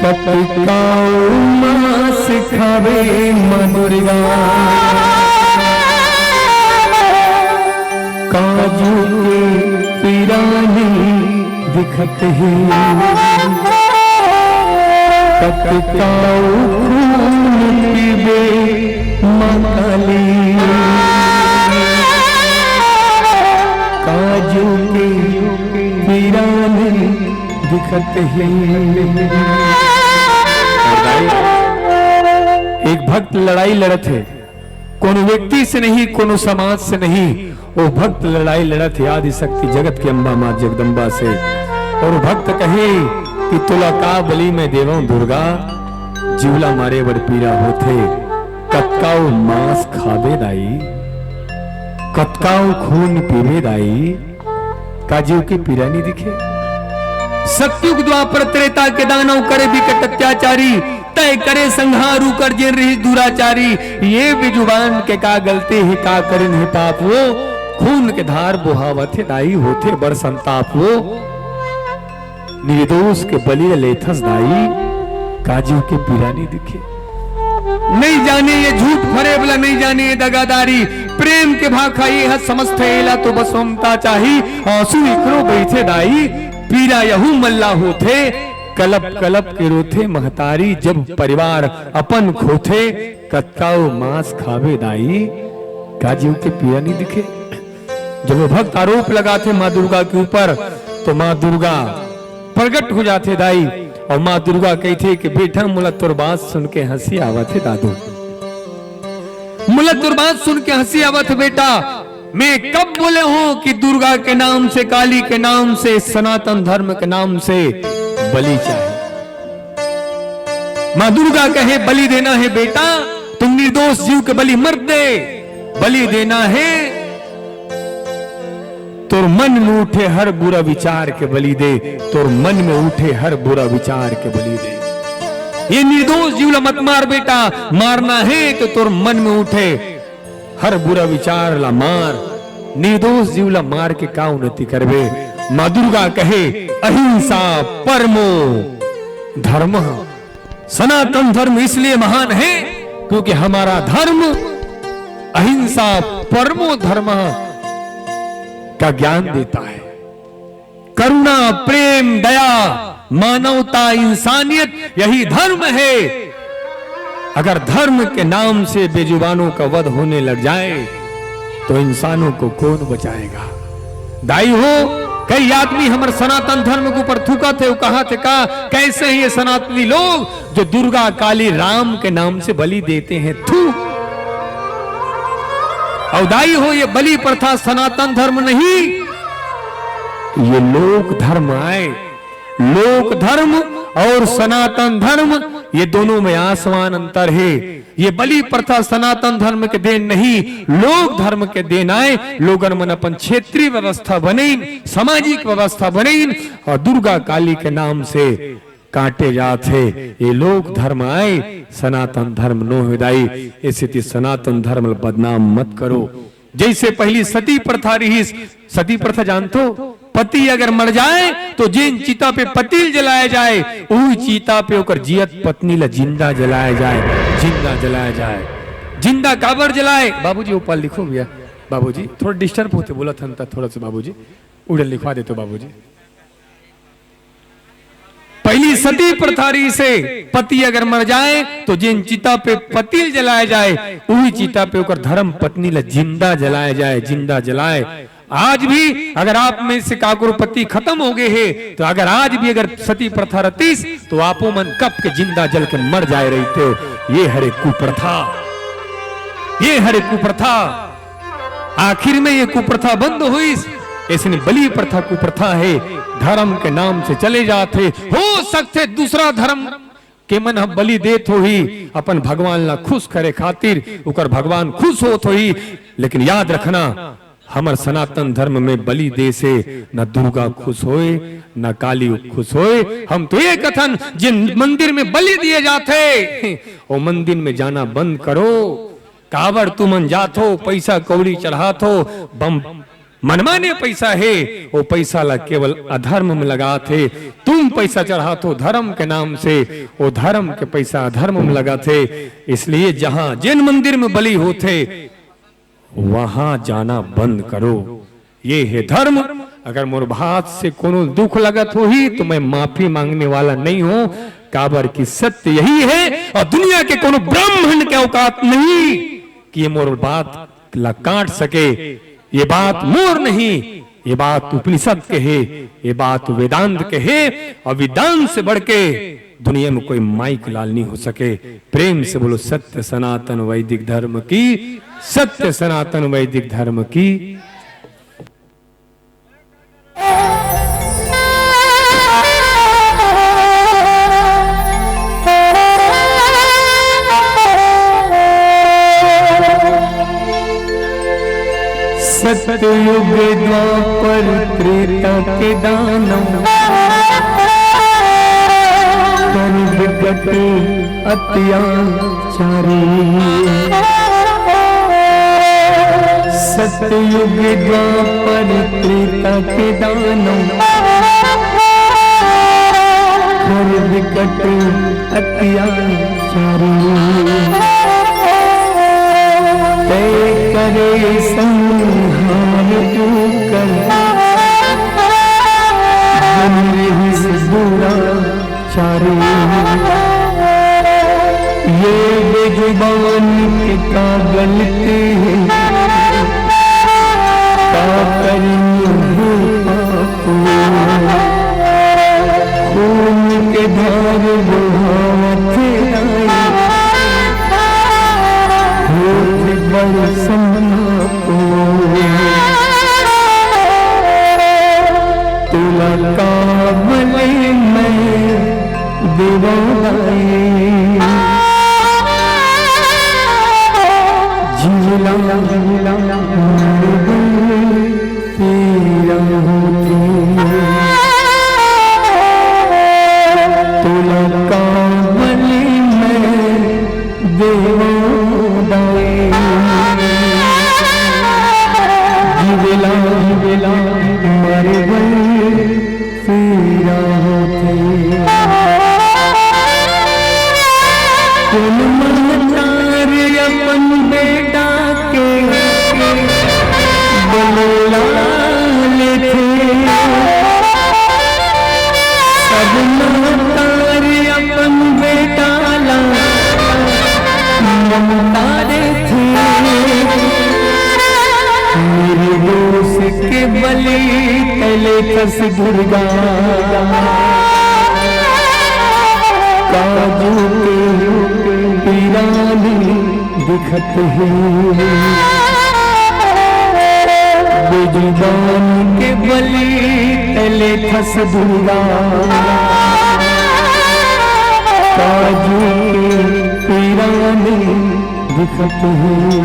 कटकाऊ मांस खावे मनुरिया काजू के पिरानी दिखत ही कटकाऊ खून पीबे मकाली काजू के पिरानी दिखत ही। एक भक्त लड़ाई लड़त है, कोनो व्यक्ति से नहीं, कोनो समाज से नहीं, वो भक्त लड़ाई लड़त है आदि शक्ति जगत की अम्बा मां जगदम्बा से। और भक्त कहे कि तुला का बलि में देवों दुर्गा जीवला मारे बड़ पीरा होते कटकाऊ मांस खावे दाई कटकाऊ खून पीवे दाई काजू की पीरा नहीं दिखे। सत्युग द्वापर त्रेता के दानव करे विकट अत्याचारी तय करे संहारू कर जेन रही दुराचारी। ये भी जुबान के का गलती है का करें है पाप वो खून के धार बुहावत है दाई होते बड़ संताप वो निर्दोष के बलि लेथस दाई काजू के पीरा नहीं दिखे। नहीं जाने ये झूठ फरेबला नहीं जाने ये दगादारी प्रेम के भाखा ये हद समझते एला तो बस ममता चाही आंसू इकरो बैठे दाई पीरा यहू मल्ला होते कलप कलप के रोथे महतारी जब परिवार अपन खोथे कटकाऊ मांस खावे दाई काजू के पीरा नहीं दिखे। जब वो भक्त आरोप लगाते माँ दुर्गा के ऊपर तो माँ दुर्गा प्रकट हो जाते दाई और माँ दुर्गा कहते कि बेटा मुला तोर बात सुन के हंसी आवत है दादू मुला तोर बात सुन के हंसी आवत है बेटा मैं कब बोले हूं कि दुर्गा के नाम से काली के नाम से सनातन धर्म के नाम से बलि चाहिए। मां दुर्गा कहे बलि देना है बेटा तुम निर्दोष जीव के बलि मत दे बलि देना है तोर मन में उठे हर बुरा विचार के बलि दे तोर मन में उठे हर बुरा विचार के बलि दे। ये निर्दोष जीव मत मार बेटा मारना है तो तोर मन में उठे हर बुरा विचार ला मार निर्दोष जीवला मार के का उन्नति करबे। मां दुर्गा कहे अहिंसा परमो धर्म सनातन धर्म इसलिए महान है क्योंकि हमारा धर्म अहिंसा परमो धर्म का ज्ञान देता है। करुणा प्रेम दया मानवता इंसानियत यही धर्म है। अगर धर्म के नाम से बेजुबानों का वध होने लग जाए तो इंसानों को कौन बचाएगा। दाई हो कई आदमी हमारे सनातन धर्म के ऊपर थूका थे वो कहा थे का कैसे ये सनातनी लोग जो दुर्गा काली राम के नाम से बलि देते हैं थू। और दाई हो ये बलि प्रथा सनातन धर्म नहीं ये लोक धर्म आए। लोक धर्म और सनातन धर्म ये दोनों में आसमान अंतर है। ये बलि प्रथा सनातन धर्म के देन नहीं लोक धर्म के देन आए। लोगन मन अपन क्षेत्रीय व्यवस्था बने सामाजिक व्यवस्था बने और दुर्गा काली के नाम से काटे जाते ये लोक धर्म आए सनातन धर्म नो हिदाई। इसी सनातन धर्म बदनाम मत करो। जैसे पहली सती प्रथा रही सती प्रथा जानते हो पति अगर मर जाए तो जिन चिता पे पतिल जलाया जाए वही चिता पे होकर जियत पत्नी ला जिंदा जलाया जाए जिंदा जलाया जाए। जिंदा काबर जलाए बाबूजी ऊपर लिखो भैया बाबूजी थोड़ा डिस्टर्ब होते बोला था थोड़ा सा बाबूजी उड़े लिखवा देते बाबूजी। पहली सती प्रथारी से पति अगर मर जाए तो जिन चिता पे पतिल जलाया जाए वही चिता पे होकर धर्म पत्नी ला जिंदा जलाया जाए जिंदा जलाए। आज भी अगर आप में से काकुर पति खत्म हो गए हैं तो अगर आज भी अगर सती प्रथा रतीस तो आपो मन कब के जिंदा जल के मर जाए रही थे। ये हरे कुप्रथा ये हरे कुप्रथा आखिर में ये कुप्रथा बंद हुई। इसने बलि प्रथा कुप्रथा है धर्म के नाम से चले जाते हो सकते दूसरा धर्म के मन हम बलि देत हो ही अपन भगवान ला खुश करे खातिर उकर भगवान खुश होत हो ही। लेकिन याद रखना हमर सनातन धर्म में बलि दे से न दुर्गा खुश होए न काली खुश होए। हम तो ये कथन जिन मंदिर में बलि दिए जाते वो मंदिर में जाना बंद करो। काबर तुमन जाथो पैसा कौड़ी चढ़ाथो बम मनमाने पैसा है वो पैसा ला केवल अधर्म में लगा थे। तुम पैसा चढ़ा तो धर्म के नाम से, वो धर्म के पैसा अधर्म में लगा थे। इसलिए जहां जिन मंदिर में बलि होते वहां जाना बंद करो। ये है धर्म। अगर मोर बात से कोनो दुख लगत हो ही तो मैं माफी मांगने वाला नहीं हूं। काबर की सत्य यही है और दुनिया के कोनो ब्राह्मण के औकात नहीं कि ये मोर बात ला काट सके। ये बात मोर नहीं, ये बात उपनिषद के है, ये बात वेदांत के है। और वेदांत से बढ़ के दुनिया में कोई माइक लाल नहीं हो सके। प्रेम से बोलो सत्य सनातन वैदिक धर्म की, सत्य सनातन वैदिक धर्म की। सतयुग द्वापर त्रेता के दानव कर विकट अत्याचारी। सतयुग द्वापर त्रेता के दानव कर विकट अत्याचारी। तय करे संहार तू कर से बुरा चारू। ये बेजुबान के का गलती है का खून के धार बहाते तुला कामले में दीवानाए झिला झिला तेरा होती। तुला कामले में दीवानाए जिला जिला मरे गए तेरा होते। कौन मनचार अपन बेटा के बोला लेते। सब मनचार अपन बेटा ला ममता थे। मेरे दोस्त के बलि तले खस दुर्गा काजू के पीरानी दिखत है। बेजुबान के बलि तले खस दुर्गा काजू के पीरानी दिखत है।